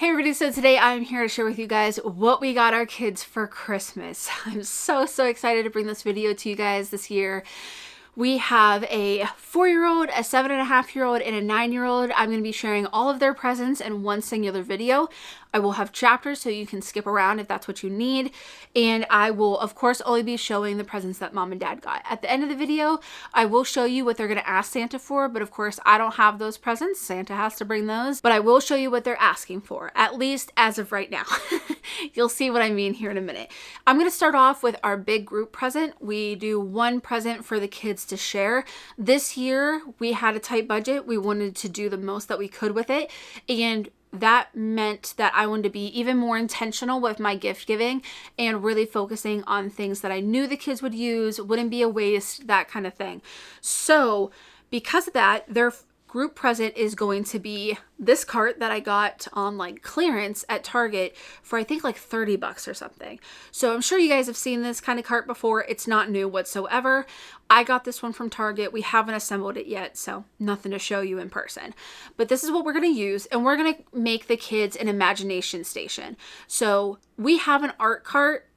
Hey everybody, so today I'm here to share with you guys what we got our kids for Christmas. I'm so excited to bring this video to you guys this year. We have a 4-year-old, a 7.5-year-old, and a 9-year-old. I'm going to be sharing all of their presents in one singular video. I will have chapters so you can skip around if that's what you need. And I will, of course, only be showing the presents that mom and dad got. At the end of the video, I will show you what they're going to ask Santa for, but of course, I don't have those presents. Santa has to bring those, but I will show you what they're asking for, at least as of right now. You'll see what I mean here in a minute. I'm going to start off with our big group present. We do one present for the kids to share. This year, we had a tight budget. We wanted to do the most that we could with it, and that meant that I wanted to be even more intentional with my gift giving and really focusing on things that I knew the kids would use, wouldn't be a waste, that kind of thing. So because of that, their group present is going to be this cart that I got on like clearance at Target for I think like 30 bucks or something. So I'm sure you guys have seen this kind of cart before. It's not new whatsoever. I got this one from Target. We haven't assembled it yet, so nothing to show you in person. But this is what we're going to use, and we're going to make the kids an imagination station. So we have an art cart,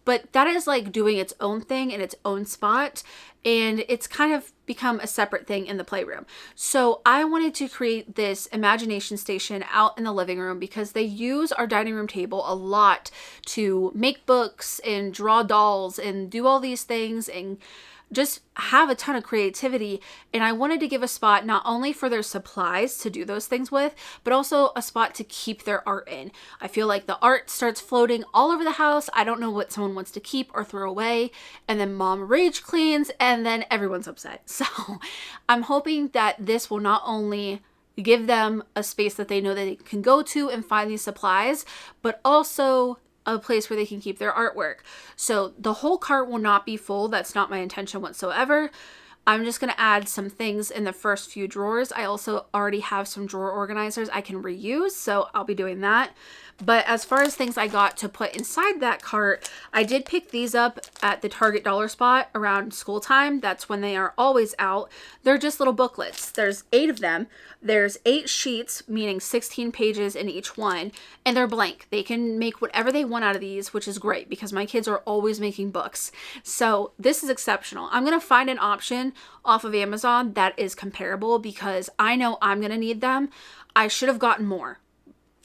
but that is like doing its own thing in its own spot, and it's kind of become a separate thing in the playroom. So I wanted to create this imagination station out in the living room because they use our dining room table a lot to make books and draw dolls and do all these things and just have a ton of creativity. And I wanted to give a spot not only for their supplies to do those things with, but also a spot to keep their art in. I feel like the art starts floating all over the house. I don't know what someone wants to keep or throw away. And then mom rage cleans and then everyone's upset. So I'm hoping that this will not only give them a space that they know that they can go to and find these supplies, but also a place where they can keep their artwork. So the whole cart will not be full. That's not my intention whatsoever. I'm just going to add some things in the first few drawers. I also already have some drawer organizers I can reuse, so I'll be doing that. But as far as things I got to put inside that cart, I did pick these up at the Target dollar spot around school time. That's when they are always out. They're just little booklets. There's 8 of them. There's 8 sheets, meaning 16 pages in each one, and they're blank. They can make whatever they want out of these, which is great because my kids are always making books. So this is exceptional. I'm going to find an option off of Amazon that is comparable because I know I'm going to need them. I should have gotten more.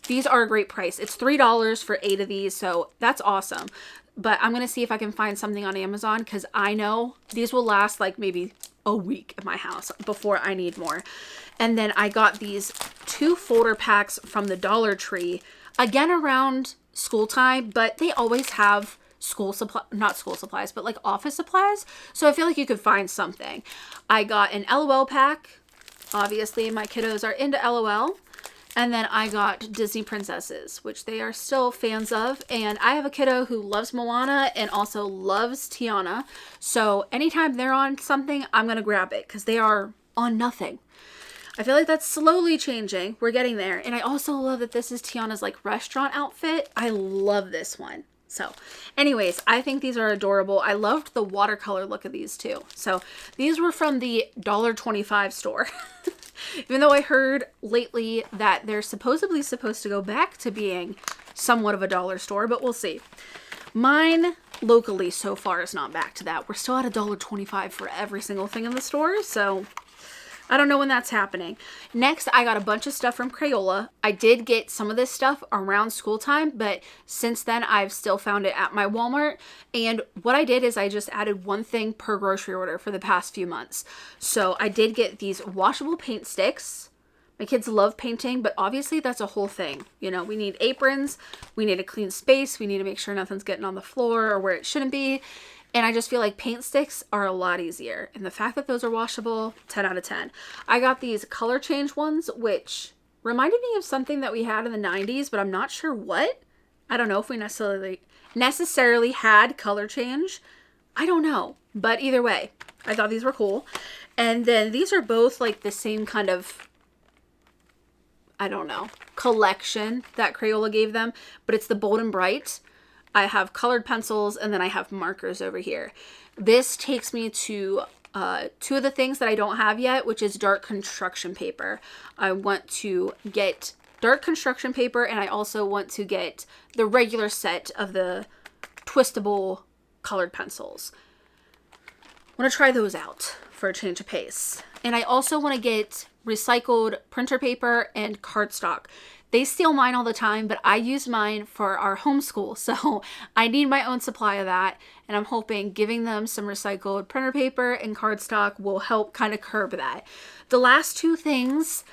These are a great price. It's $3 for 8 of these, so that's awesome. But I'm going to see if I can find something on Amazon because I know these will last like maybe a week at my house before I need more. And then I got these 2 folder packs from the Dollar Tree, again around school time, but they always have not school supplies, but like office supplies. So I feel like you could find something. I got an LOL pack. Obviously, my kiddos are into LOL. And then I got Disney princesses, which they are still fans of. And I have a kiddo who loves Moana and also loves Tiana. So anytime they're on something, I'm going to grab it because they are on nothing. I feel like that's slowly changing. We're getting there. And I also love that this is Tiana's like restaurant outfit. I love this one. So anyways, I think these are adorable. I loved the watercolor look of these too. So these were from the $1.25 store. Even though I heard lately that they're supposedly supposed to go back to being somewhat of a dollar store, but we'll see. Mine locally so far is not back to that. We're still at $1.25 for every single thing in the store, so I don't know when that's happening. Next, I got a bunch of stuff from Crayola. I did get some of this stuff around school time, but since then I've still found it at my Walmart. And what I did is I just added one thing per grocery order for the past few months. So I did get these washable paint sticks. My kids love painting, but obviously that's a whole thing. You know, we need aprons, we need a clean space, we need to make sure nothing's getting on the floor or where it shouldn't be. And I just feel like paint sticks are a lot easier. And the fact that those are washable, 10 out of 10. I got these color change ones, which reminded me of something that we had in the 90s, but I'm not sure what. I don't know if we necessarily had color change. I don't know. But either way, I thought these were cool. And then these are both like the same kind of, I don't know, collection that Crayola gave them. But it's the Bold and Bright. I have colored pencils and then I have markers over here. This takes me to 2 of the things that I don't have yet, which is dark construction paper. I want to get dark construction paper, and I also want to get the regular set of the twistable colored pencils. I want to try those out for a change of pace. And I also want to get recycled printer paper and cardstock. They steal mine all the time, but I use mine for our homeschool, so I need my own supply of that, and I'm hoping giving them some recycled printer paper and cardstock will help kind of curb that. The last two things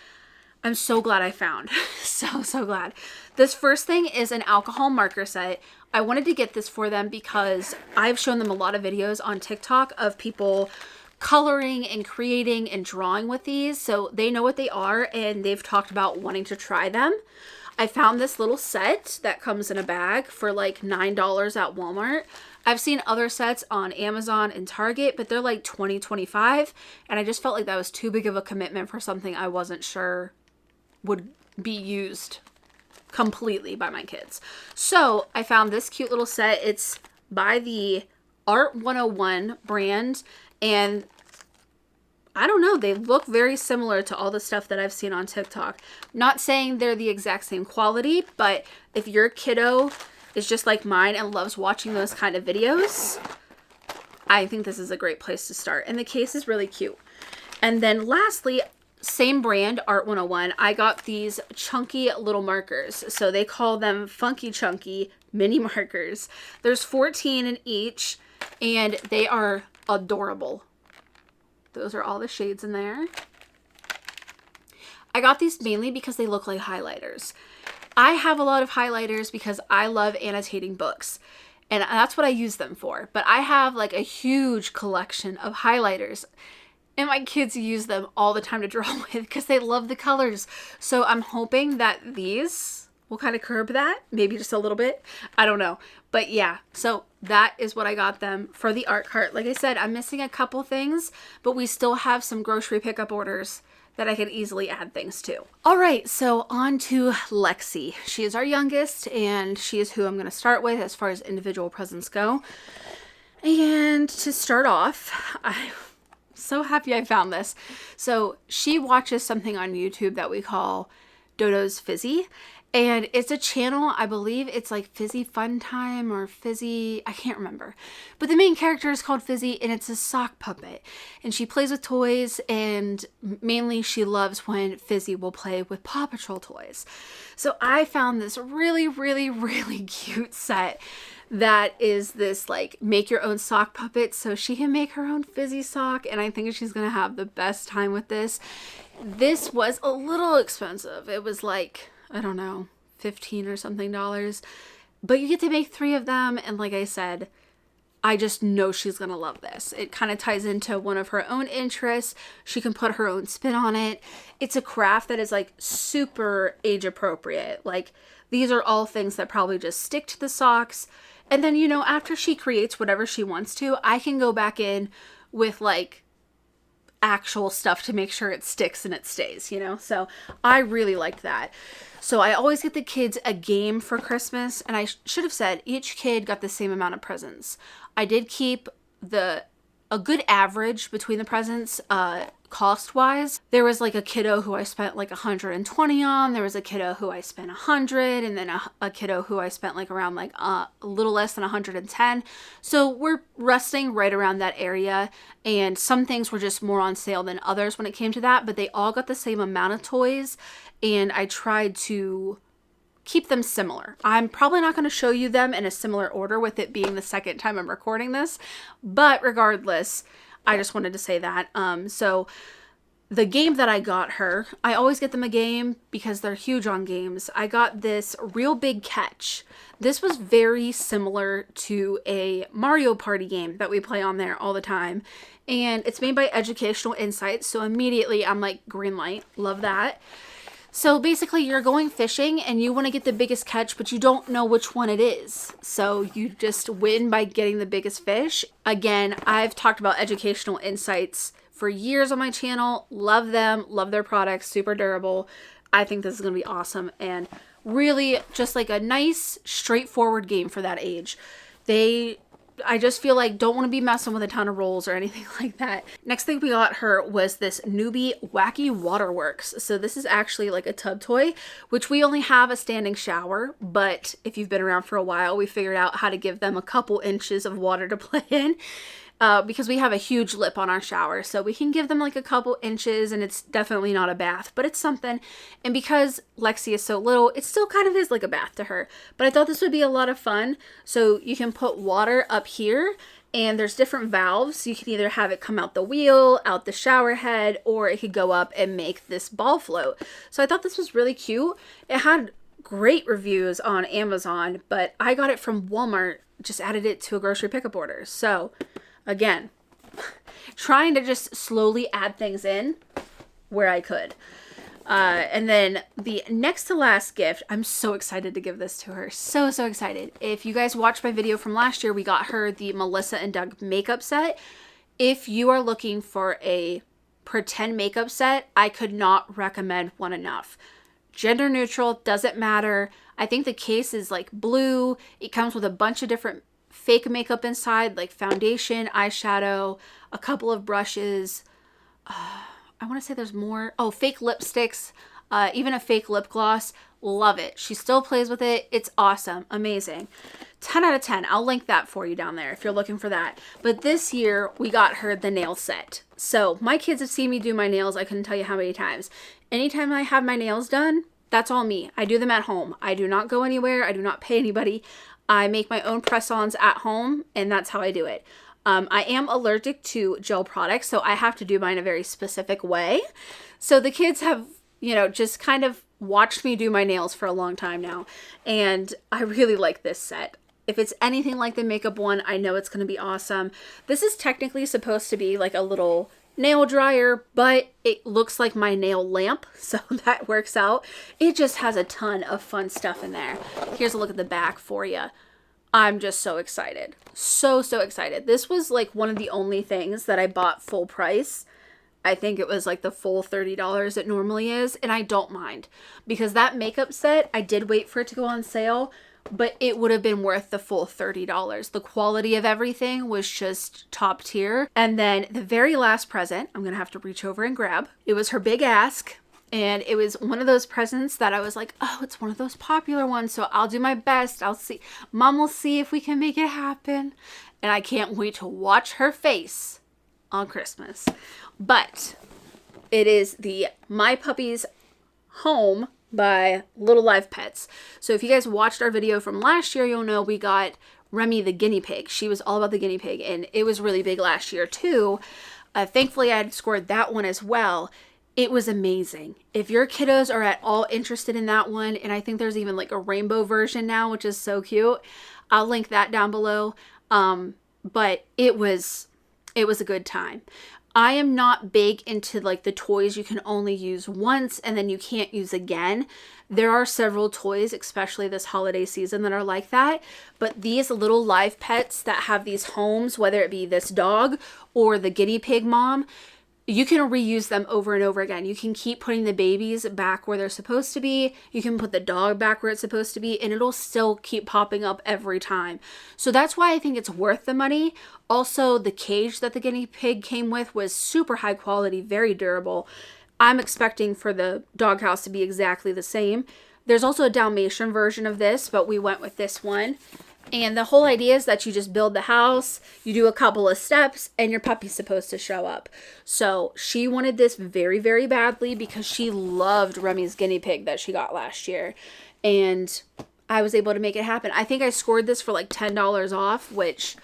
I'm so glad I found. So glad. This first thing is an alcohol marker set. I wanted to get this for them because I've shown them a lot of videos on TikTok of people coloring and creating and drawing with these, so they know what they are and they've talked about wanting to try them. I found this little set that comes in a bag for like $9 at Walmart. I've seen other sets on Amazon and Target, but they're like $20, $25, and I just felt like that was too big of a commitment for something I wasn't sure would be used completely by my kids. So I found this cute little set. It's by the Art 101 brand, and I don't know, they look very similar to all the stuff that I've seen on TikTok. Not saying they're the exact same quality, but if your kiddo is just like mine and loves watching those kind of videos, I think this is a great place to start. And the case is really cute. And then lastly, same brand, Art 101, I got these chunky little markers. So they call them Funky Chunky mini markers. There's 14 in each, and they are adorable. Those are all the shades in there. I got these mainly because they look like highlighters. I have a lot of highlighters because I love annotating books, and that's what I use them for. But I have like a huge collection of highlighters, and my kids use them all the time to draw with because they love the colors. So I'm hoping that these will kind of curb that, maybe just a little bit. I don't know. But yeah, so that is what I got them for the art cart. Like I said, I'm missing a couple things, but we still have some grocery pickup orders that I could easily add things to. All right, so on to Lexi. She is our youngest, and she is who I'm going to start with as far as individual presents go. And to start off, I'm so happy I found this. So she watches something on YouTube that we call Dodo's Fizzy. And it's a channel, I believe it's like Fizzy Fun Time or Fizzy, I can't remember. But the main character is called Fizzy, and it's a sock puppet. And she plays with toys, and mainly she loves when Fizzy will play with Paw Patrol toys. So I found this really, really, really cute set that is this like make your own sock puppet, so she can make her own Fizzy sock, and I think she's gonna have the best time with this. This was a little expensive. It was like, I don't know, $15 or something, but you get to make 3 of them. And like I said, I just know she's going to love this. It kind of ties into one of her own interests. She can put her own spin on it. It's a craft that is like super age appropriate. Like these are all things that probably just stick to the socks. And then, you know, after she creates whatever she wants to, I can go back in with like actual stuff to make sure it sticks and it stays, you know? So I really liked that. So I always get the kids a game for Christmas, and I should have said each kid got the same amount of presents. I did keep a good average between the presents cost wise. There was like a kiddo who I spent like 120 on, there was a kiddo who I spent 100, and then a kiddo who I spent like around like a little less than 110. So we're resting right around that area, and some things were just more on sale than others when it came to that, but they all got the same amount of toys, and I tried to keep them similar. I'm probably not going to show you them in a similar order with it being the second time I'm recording this, but regardless, I just wanted to say that. So the game that I got her, I always get them a game because they're huge on games. I got this Real Big Catch. This was very similar to a Mario Party game that we play on there all the time. And it's made by Educational Insights. So immediately I'm like, green light, love that. So basically you're going fishing and you want to get the biggest catch, but you don't know which one it is. So you just win by getting the biggest fish. Again, I've talked about Educational Insights for years on my channel. Love them, love their products, super durable. I think this is going to be awesome and really just like a nice straightforward game for that age. They I just feel like don't want to be messing with a ton of rolls or anything like that. Next thing we got her was this newbie wacky Waterworks. So this is actually like a tub toy, which we only have a standing shower, but if you've been around for a while, we figured out how to give them a couple inches of water to play in. Because we have a huge lip on our shower, so we can give them like a couple inches, and it's definitely not a bath, but it's something. And because Lexi is so little, it still kind of is like a bath to her. But I thought this would be a lot of fun. So you can put water up here, and there's different valves. You can either have it come out the wheel, out the shower head, or it could go up and make this ball float. So I thought this was really cute. It had great reviews on Amazon, but I got it from Walmart, just added it to a grocery pickup order. So again, trying to just slowly add things in where I could. And then the next to last gift, I'm so excited to give this to her. So excited. If you guys watched my video from last year, we got her the Melissa and Doug makeup set. If you are looking for a pretend makeup set, I could not recommend one enough. Gender neutral, doesn't matter. I think the case is like blue. It comes with a bunch of different fake makeup inside, like foundation, eyeshadow, a couple of brushes. I want to say there's more. Oh, fake lipsticks, even a fake lip gloss. Love it. She still plays with it. It's awesome. Amazing. 10 out of 10. I'll link that for you down there if you're looking for that. But this year we got her the nail set. So my kids have seen me do my nails. I couldn't tell you how many times. Anytime I have my nails done, that's all me. I do them at home. I do not go anywhere. I do not pay anybody. I make my own press-ons at home, and that's how I do it. I am allergic to gel products, so I have to do mine a very specific way. So the kids have, you know, just kind of watched me do my nails for a long time now, and I really like this set. If it's anything like the makeup one, I know it's going to be awesome. This is technically supposed to be like a little nail dryer, but it looks like my nail lamp, so that works out. It just has a ton of fun stuff in there. Here's a look at the back for you. I'm just so excited. So excited. This was like one of the only things that I bought full price. I think it was like the full $30 it normally is, and I don't mind because that makeup set, I did wait for it to go on sale, but it would have been worth the full $30. The quality of everything was just top tier. And then the very last present, I'm going to have to reach over and grab. It was her big ask. And it was one of those presents that I was like, oh, it's one of those popular ones. So I'll do my best. I'll see. Mom will see if we can make it happen. And I can't wait to watch her face on Christmas. But it is the My Puppy's Home by Little Live Pets. So if you guys watched our video from last year, you'll know we got Remy the guinea pig. She was all about the guinea pig, and it was really big last year too. Thankfully, I had scored that one as well. It was amazing. If your kiddos are at all interested in that one, and I think there's even like a rainbow version now, which is so cute, I'll link that down below. But it was a good time. I am not big into like the toys you can only use once and then you can't use again. There are several toys, especially this holiday season, that are like that. But these little live pets that have these homes, whether it be this dog or the guinea pig mom, you can reuse them over and over again. You can keep putting the babies back where they're supposed to be. You can put the dog back where it's supposed to be, and it'll still keep popping up every time. So that's why I think it's worth the money. Also, the cage that the guinea pig came with was super high quality, very durable. I'm expecting for the doghouse to be exactly the same. There's also a Dalmatian version of this, but we went with this one. And the whole idea is that you just build the house, you do a couple of steps, and your puppy's supposed to show up. So she wanted this very, very badly because she loved Remy's guinea pig that she got last year. And I was able to make it happen. I think I scored this for like $10 off, which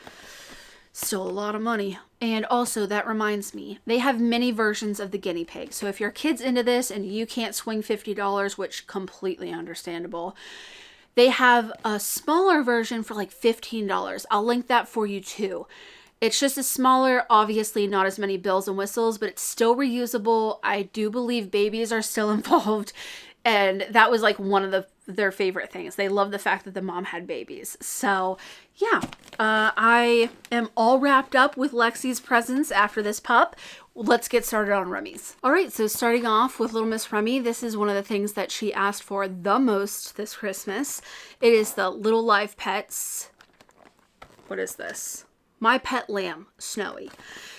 still a lot of money. And also, that reminds me, they have many versions of the guinea pig. So if your kid's into this and you can't swing $50, which completely understandable, they have a smaller version for like $15. I'll link that for you too. It's just a smaller, obviously not as many bells and whistles, but it's still reusable. I do believe babies are still involved. And that was like one of their favorite things. They love the fact that the mom had babies. So yeah, I am all wrapped up with Lexi's presents after this pup. Let's get started on Remy's. All right, so starting off with little Miss Remy, this is one of the things that she asked for the most this Christmas. It is the Little Live Pets what is this? My pet lamb, Snowy.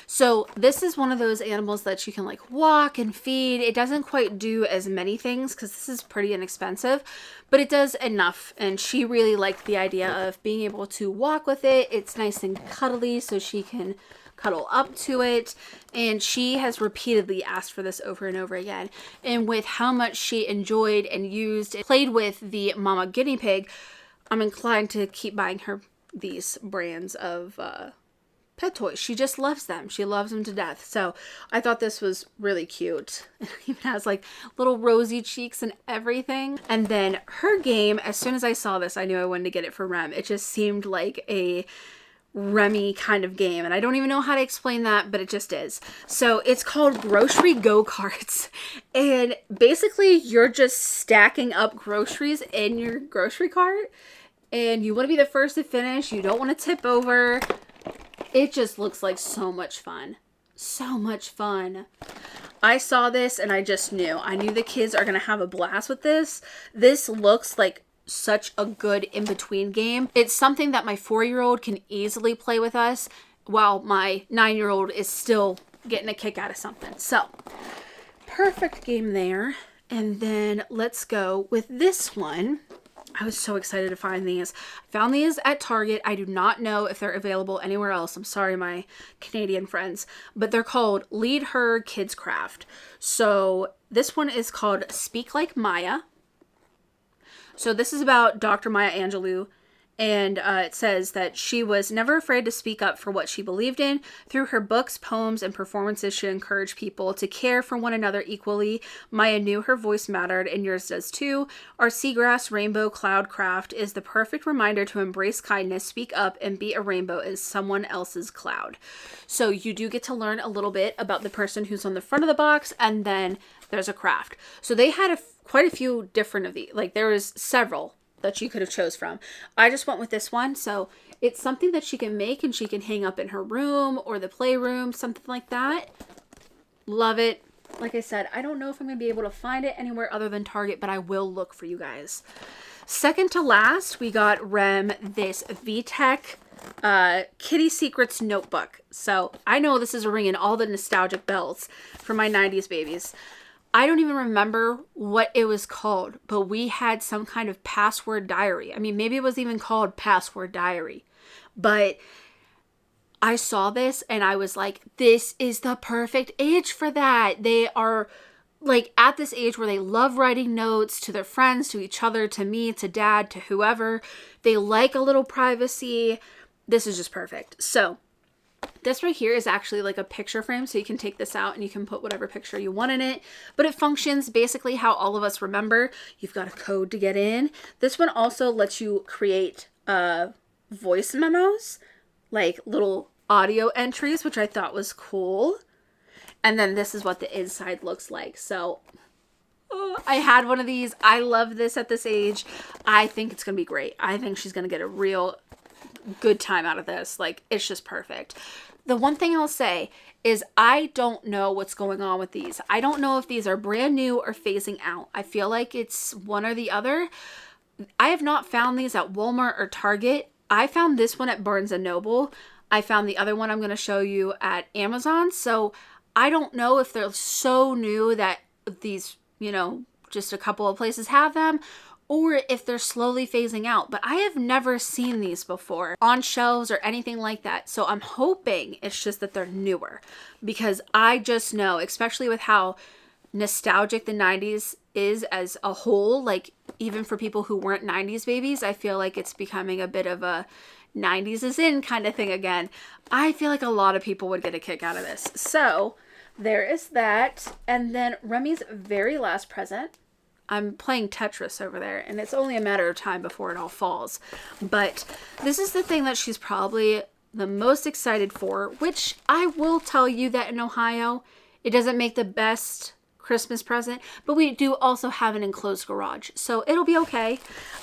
So this is one of those animals that you can like walk and feed. It doesn't quite do as many things because this is pretty inexpensive, but it does enough. And she really liked the idea of being able to walk with it. It's nice and cuddly, so she can cuddle up to it. And she has repeatedly asked for this over and over again. And with how much she enjoyed and used and played with the Momma guinea pig, I'm inclined to keep buying her these brands of pet toys. She just loves them. She loves them to death. So I thought this was really cute. It even has like little rosy cheeks and everything. And then her game, as soon as I saw this, I knew I wanted to get it for Rem. It just seemed like a Remy kind of game, and I don't even know how to explain that, but it just is. So it's called Grocery Go Karts, and basically you're just stacking up groceries in your grocery cart, and you want to be the first to finish. You don't want to tip over. It just looks like so much fun. So much fun. I saw this and I just knew. I knew the kids are going to have a blast with this. This looks like such a good in-between game. It's something that my 4-year-old can easily play with us while my 9-year-old is still getting a kick out of something. So, perfect game there. And then let's go with this one. I was so excited to find these. I found these at Target. I do not know if they're available anywhere else. I'm sorry, my Canadian friends. But they're called LeadHer Kids Craft. So this one is called Speak Like Maya. So this is about Dr. Maya Angelou, and it says that she was never afraid to speak up for what she believed in. Through her books, poems, and performances, she encouraged people to care for one another equally. Maya knew her voice mattered, and yours does too. Our seagrass rainbow cloud craft is the perfect reminder to embrace kindness, speak up, and be a rainbow in someone else's cloud. So you do get to learn a little bit about the person who's on the front of the box, and then there's a craft. So they had quite a few different of these. Like there was several that you could have chose from. I just went with this one. So it's something that she can make and she can hang up in her room or the playroom, something like that. Love it. Like I said, I don't know if I'm going to be able to find it anywhere other than Target, but I will look for you guys. Second to last, we got Rem this VTech Kidi Secrets notebook. So I know this is ringing all the nostalgic bells for my 90s babies. I don't even remember what it was called, but we had some kind of password diary. I mean, maybe it was even called Password Diary, but I saw this and I was like, this is the perfect age for that. They are like at this age where they love writing notes to their friends, to each other, to me, to dad, to whoever. They like a little privacy. This is just perfect. So this right here is actually like a picture frame, so you can take this out and you can put whatever picture you want in it, but it functions basically how all of us remember. You've got a code to get in. This one also lets you create voice memos, like little audio entries, which I thought was cool. And then this is what the inside looks like. So I had one of these. I love this at this age. I think it's going to be great. I think she's going to get a real good time out of this. Like, it's just perfect. The one thing I'll say is I don't know what's going on with these. I don't know if these are brand new or phasing out. I feel like it's one or the other. I have not found these at Walmart or Target. I found this one at Barnes & Noble. I found the other one I'm going to show you at Amazon. So I don't know if they're so new that these, you know, just a couple of places have them, or if they're slowly phasing out. But I have never seen these before on shelves or anything like that. So I'm hoping it's just that they're newer, because I just know, especially with how nostalgic the 90s is as a whole, like even for people who weren't 90s babies, I feel like it's becoming a bit of a 90s is in kind of thing again. I feel like a lot of people would get a kick out of this. So there is that. And then Remy's very last present. I'm playing Tetris over there, and it's only a matter of time before it all falls. But this is the thing that she's probably the most excited for, which I will tell you that in Ohio, it doesn't make the best Christmas present, but we do also have an enclosed garage, so it'll be okay.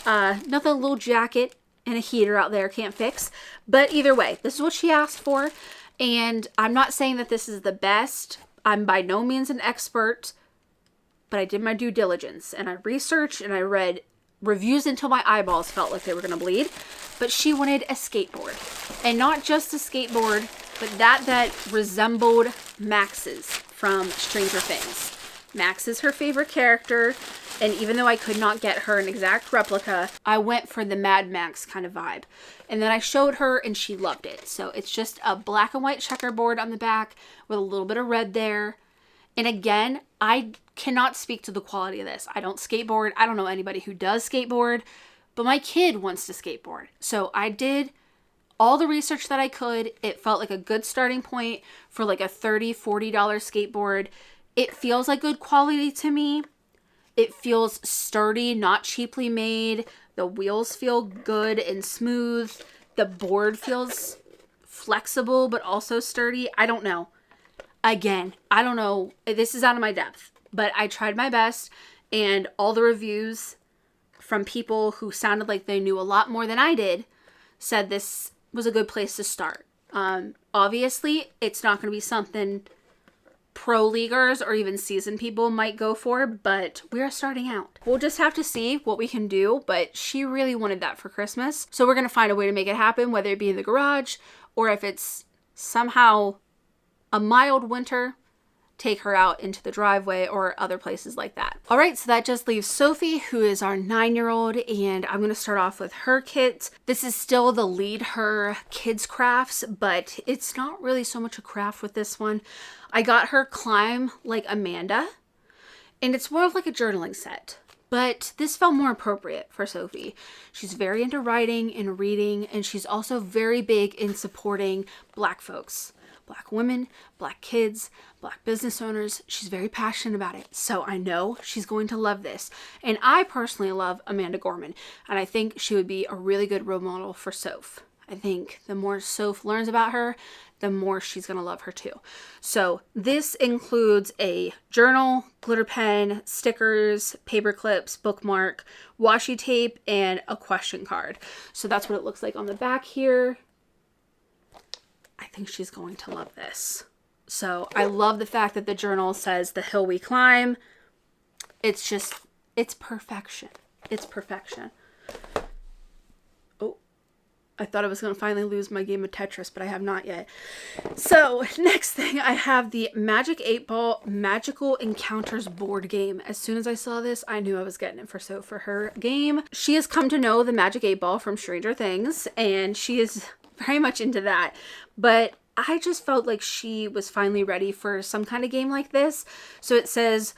Nothing a little jacket and a heater out there can't fix. But either way, this is what she asked for, and I'm not saying that this is the best. I'm by no means an expert, but I did my due diligence and I researched and I read reviews until my eyeballs felt like they were gonna bleed, but she wanted a skateboard. And not just a skateboard, but that resembled Max's from Stranger Things. Max is her favorite character, and even though I could not get her an exact replica, I went for the Mad Max kind of vibe. And then I showed her and she loved it. So it's just a black and white checkerboard on the back with a little bit of red there. And again, I cannot speak to the quality of this. I don't skateboard. I don't know anybody who does skateboard, but my kid wants to skateboard. So I did all the research that I could. It felt like a good starting point for like a $30, $40 skateboard. It feels like good quality to me. It feels sturdy, not cheaply made. The wheels feel good and smooth. The board feels flexible, but also sturdy. I don't know. Again, I don't know. This is out of my depth, but I tried my best, and all the reviews from people who sounded like they knew a lot more than I did said this was a good place to start. Obviously, it's not going to be something pro leaguers or even seasoned people might go for, but we're starting out. We'll just have to see what we can do, but she really wanted that for Christmas. So we're going to find a way to make it happen, whether it be in the garage or if it's somehow a mild winter, take her out into the driveway or other places like that. All right, so that just leaves Sophie, who is our 9-year-old, and I'm going to start off with her kit. This is still the LeadHer Kids Crafts, but it's not really so much a craft with this one. I got her Climb Like Amanda, and it's more of like a journaling set, but this felt more appropriate for Sophie. She's very into writing and reading, and she's also very big in supporting Black folks. Black women, Black kids, Black business owners. She's very passionate about it. So I know she's going to love this. And I personally love Amanda Gorman. And I think she would be a really good role model for Soph. I think the more Soph learns about her, the more she's going to love her too. So this includes a journal, glitter pen, stickers, paper clips, bookmark, washi tape, and a question card. So that's what it looks like on the back here. I think she's going to love this. So I love the fact that the journal says the hill we climb. It's just, it's perfection. It's perfection. Oh, I thought I was going to finally lose my game of Tetris, but I have not yet. So next thing, I have the Magic 8-Ball Magical Encounters board game. As soon as I saw this, I knew I was getting it for her game. She has come to know the Magic 8-Ball from Stranger Things, and she is very much into that. But I just felt like she was finally ready for some kind of game like this. So it says,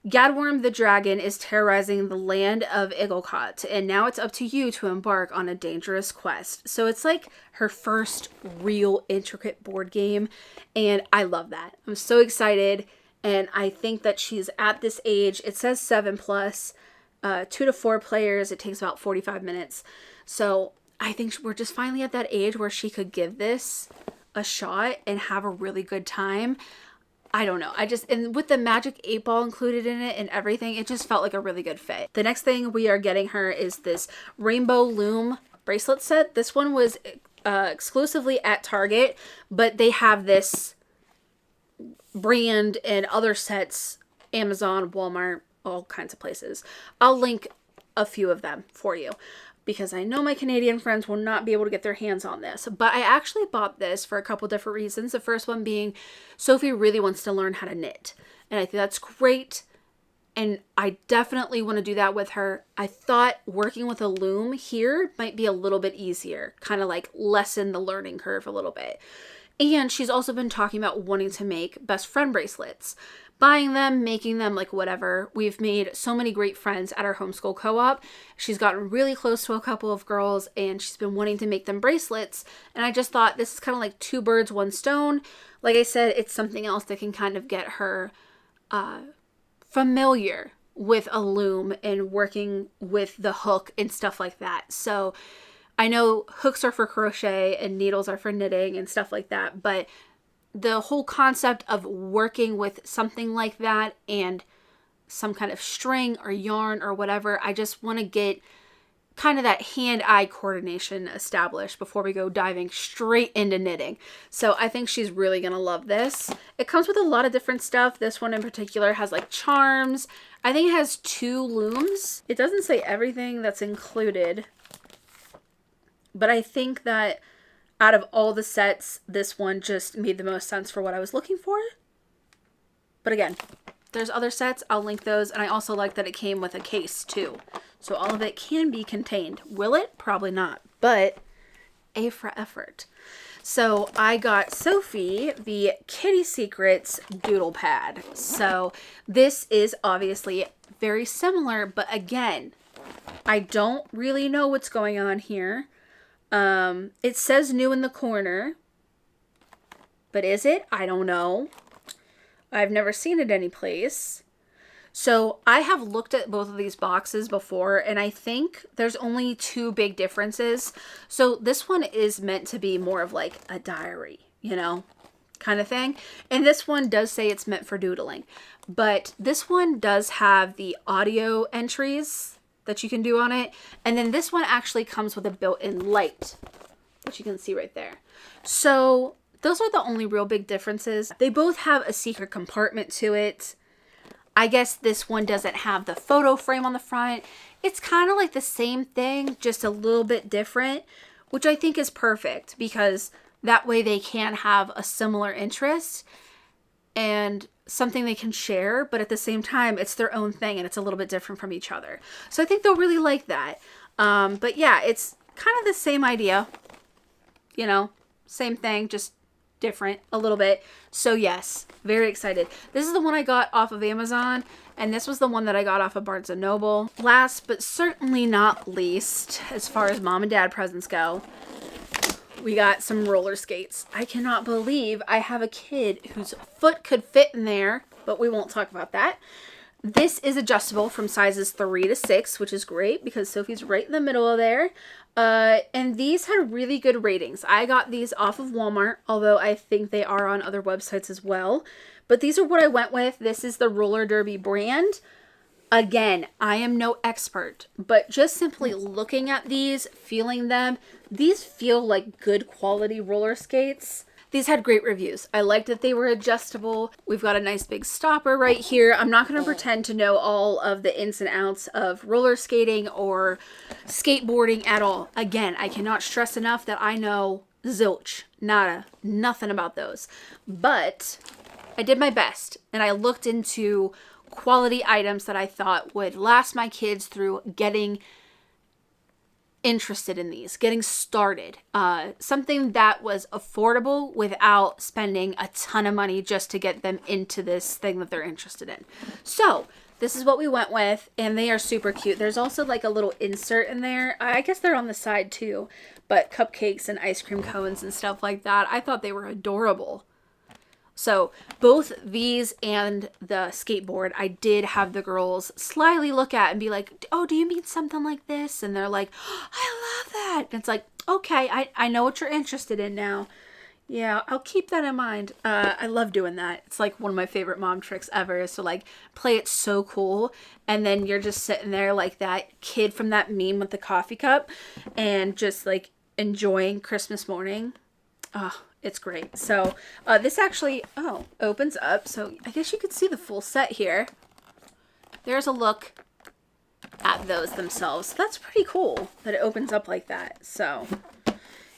Gadworm the dragon is terrorizing the land of Angleou, and now it's up to you to embark on a dangerous quest. So it's like her first real intricate board game, and I love that. I'm so excited, and I think that she's at this age. It says 7+, 2 to 4 players. It takes about 45 minutes. So I think we're just finally at that age where she could give this a shot and have a really good time. I don't know. And with the Magic 8-Ball included in it and everything, it just felt like a really good fit. The next thing we are getting her is this Rainbow Loom bracelet set. This one was exclusively at Target, but they have this brand and other sets, Amazon, Walmart, all kinds of places. I'll link a few of them for you, because I know my Canadian friends will not be able to get their hands on this. But I actually bought this for a couple different reasons. The first one being Sophie really wants to learn how to knit, and I think that's great. And I definitely want to do that with her. I thought working with a loom here might be a little bit easier, kind of like lessen the learning curve a little bit. And she's also been talking about wanting to make best friend bracelets. Buying them, making them, like whatever. We've made so many great friends at our homeschool co-op. She's gotten really close to a couple of girls, and she's been wanting to make them bracelets. And I just thought this is kind of like 2 birds, 1 stone. Like I said, it's something else that can kind of get her familiar with a loom and working with the hook and stuff like that. So I know hooks are for crochet and needles are for knitting and stuff like that, but the whole concept of working with something like that and some kind of string or yarn or whatever, I just want to get kind of that hand-eye coordination established before we go diving straight into knitting. So I think she's really gonna love this. It comes with a lot of different stuff. This one in particular has like charms. I think it has 2 looms. It doesn't say everything that's included, but I think that out of all the sets, this one just made the most sense for what I was looking for. But again, there's other sets. I'll link those. And I also like that it came with a case too. So all of it can be contained. Will it? Probably not. But A for effort. So I got Sophie the Kitty Secrets doodle pad. So this is obviously very similar. But again, I don't really know what's going on here. It says new in the corner. But is it? I don't know. I've never seen it anyplace. So I have looked at both of these boxes before, and I think there's only 2 big differences. So this one is meant to be more of like a diary, you know, kind of thing. And this one does say it's meant for doodling. But this one does have the audio entries that you can do on it. And then this one actually comes with a built-in light, which you can see right there. So those are the only real big differences. They both have a secret compartment to it. I guess this one doesn't have the photo frame on the front. It's kind of like the same thing, just a little bit different, which I think is perfect because that way they can have a similar interest and something they can share, but at the same time, it's their own thing and it's a little bit different from each other. So I think they'll really like that. But yeah, it's kind of the same idea, you know, same thing, just different a little bit. So yes, very excited. This is the one I got off of Amazon, and this was the one that I got off of Barnes & Noble. Last but certainly not least, as far as mom and dad presents go, we got some roller skates. I cannot believe I have a kid whose foot could fit in there, but we won't talk about that. This is adjustable from sizes 3 to 6, which is great because Sophie's right in the middle of there. And these had really good ratings. I got these off of Walmart, although I think they are on other websites as well. But these are what I went with. This is the Roller Derby brand. Again, I am no expert, but just simply looking at these, feeling them, these feel like good quality roller skates. These had great reviews. I liked that they were adjustable. We've got a nice big stopper right here. I'm not going to pretend to know all of the ins and outs of roller skating or skateboarding at all. Again, I cannot stress enough that I know zilch, nada, nothing about those. But I did my best and I looked into quality items that I thought would last my kids through getting interested in these, getting started. Something that was affordable without spending a ton of money just to get them into this thing that they're interested in. So this is what we went with, and they are super cute. There's also like a little insert in there. I guess they're on the side too, but cupcakes and ice cream cones and stuff like that. I thought they were adorable. So both these and the skateboard, I did have the girls slyly look at and be like, oh, do you mean something like this? And they're like, oh, I love that. And it's like, okay, I know what you're interested in now. Yeah, I'll keep that in mind. I love doing that. It's like one of my favorite mom tricks ever is to like play it so cool. And then you're just sitting there like that kid from that meme with the coffee cup and just like enjoying Christmas morning. Oh, it's great. So this actually, opens up. So I guess you could see the full set here. There's a look at those themselves. That's pretty cool that it opens up like that. So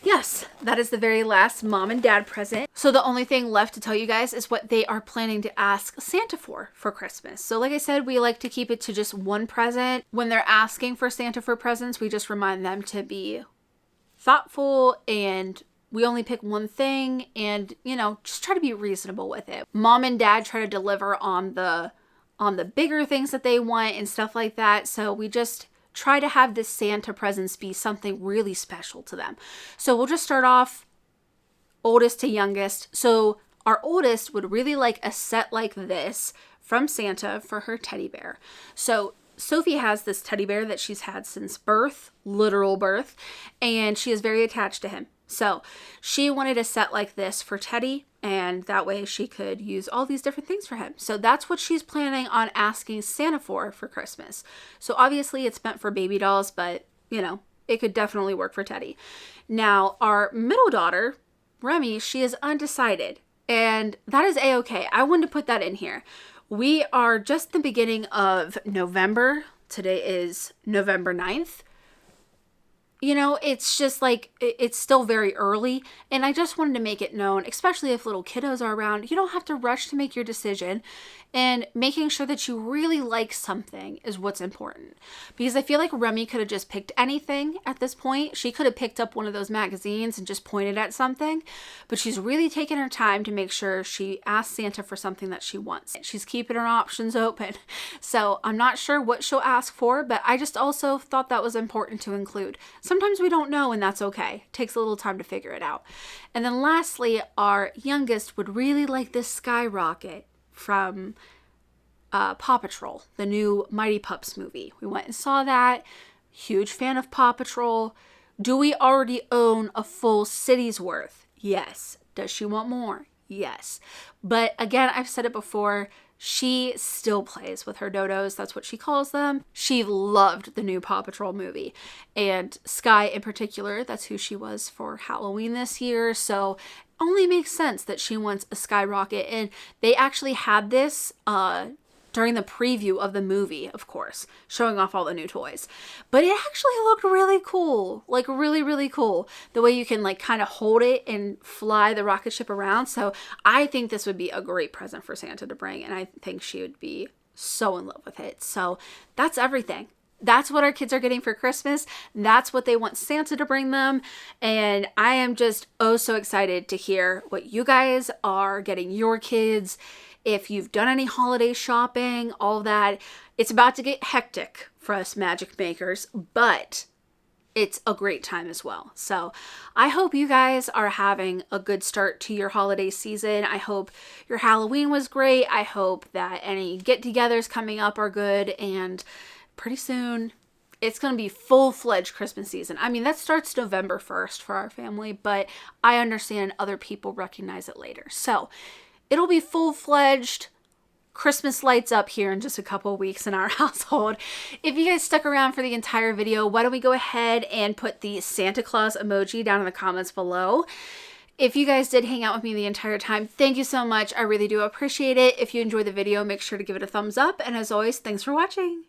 yes, that is the very last mom and dad present. So the only thing left to tell you guys is what they are planning to ask Santa for Christmas. So like I said, we like to keep it to just one present. When they're asking for Santa for presents, we just remind them to be thoughtful and we only pick one thing and, you know, just try to be reasonable with it. Mom and dad try to deliver on the bigger things that they want and stuff like that. So we just try to have this Santa presents be something really special to them. So we'll just start off oldest to youngest. So our oldest would really like a set like this from Santa for her teddy bear. So Sophie has this teddy bear that she's had since birth, literal birth, and she is very attached to him. So she wanted a set like this for Teddy, and that way she could use all these different things for him. So that's what she's planning on asking Santa for Christmas. So obviously it's meant for baby dolls, but you know, it could definitely work for Teddy. Now, our middle daughter, Remy, she is undecided, and that is a-okay. I wanted to put that in here. We are just the beginning of November. Today is November 9th. You know, it's just like, it's still very early, and I just wanted to make it known, especially if little kiddos are around, you don't have to rush to make your decision, and making sure that you really like something is what's important. Because I feel like Remy could have just picked anything at this point. She could have picked up one of those magazines and just pointed at something, but she's really taken her time to make sure she asks Santa for something that she wants. She's keeping her options open. So I'm not sure what she'll ask for, but I just also thought that was important to include. Sometimes we don't know, and that's okay. It takes a little time to figure it out. And then lastly, our youngest would really like this skyrocket from Paw Patrol, the new Mighty Pups movie. We went and saw that. Huge fan of Paw Patrol. Do we already own a full city's worth? Yes. Does she want more? Yes. But again, I've said it before, she still plays with her dodos. That's what she calls them. She loved the new Paw Patrol movie. And Sky in particular, that's who she was for Halloween this year. So only makes sense that she wants a skyrocket. And they actually had this during the preview of the movie, of course, showing off all the new toys. But it actually looked really cool, like really, really cool. The way you can like kind of hold it and fly the rocket ship around. So I think this would be a great present for Santa to bring, and I think she would be so in love with it. So that's everything. That's what our kids are getting for Christmas. That's what they want Santa to bring them. And I am just oh so excited to hear what you guys are getting your kids. If you've done any holiday shopping, all that. It's about to get hectic for us magic makers, but it's a great time as well. So I hope you guys are having a good start to your holiday season. I hope your Halloween was great. I hope that any get-togethers coming up are good, and pretty soon it's going to be full-fledged Christmas season. I mean, that starts November 1st for our family, but I understand other people recognize it later. So it'll be full-fledged Christmas lights up here in just a couple of weeks in our household. If you guys stuck around for the entire video, why don't we go ahead and put the Santa Claus emoji down in the comments below. If you guys did hang out with me the entire time, thank you so much. I really do appreciate it. If you enjoyed the video, make sure to give it a thumbs up. And as always, thanks for watching.